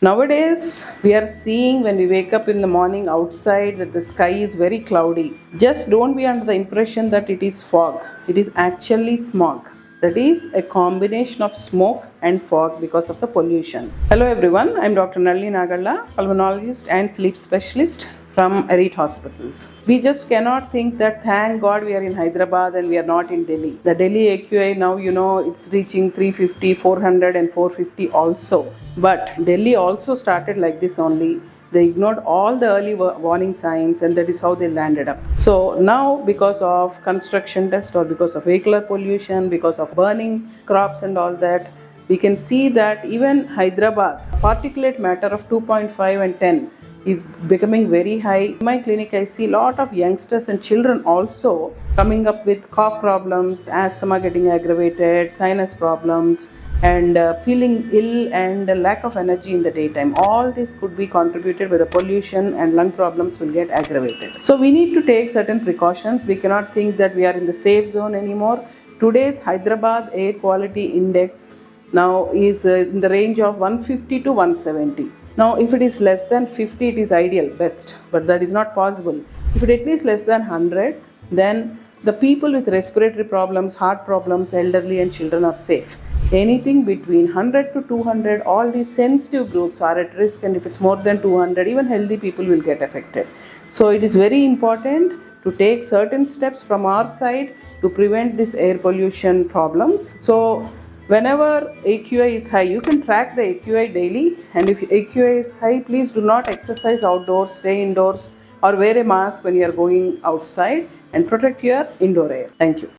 Nowadays, we are seeing when we wake up in the morning outside that the sky is very cloudy. Just don't be under the impression that it is fog. It is actually smog. That is a combination of smoke and fog because of the pollution. Hello everyone, I am Dr Nalini Nagalla, pulmonologist and sleep specialist from Arete Hospitals. We just cannot think that thank God we are in Hyderabad and we are not in Delhi. The Delhi AQI now, it's reaching 350, 400 and 450 also. But Delhi also started like this only. They ignored all the early warning signs and that is how they landed up. So now because of construction dust or because of vehicular pollution, because of burning crops and all that, we can see that even Hyderabad, particulate matter of 2.5 and 10 is becoming very high. In my clinic, I see a lot of youngsters and children also coming up with cough problems, asthma getting aggravated, sinus problems, and feeling ill and lack of energy in the daytime. All this could be contributed by the pollution and lung problems will get aggravated. So we need to take certain precautions. We cannot think that we are in the safe zone anymore. Today's Hyderabad air quality index now is in the range of 150 to 170. Now if it is less than 50, it is ideal, best, but that is not possible. If it is at least less than 100, then the people with respiratory problems, heart problems, elderly and children are safe. Anything between 100 to 200, all these sensitive groups are at risk, and if it's more than 200, even healthy people will get affected. So it is very important to take certain steps from our side to prevent this air pollution problems. So whenever AQI is high, you can track the AQI daily, and if AQI is high, please do not exercise outdoors, stay indoors or wear a mask when you are going outside and protect your indoor air. Thank you.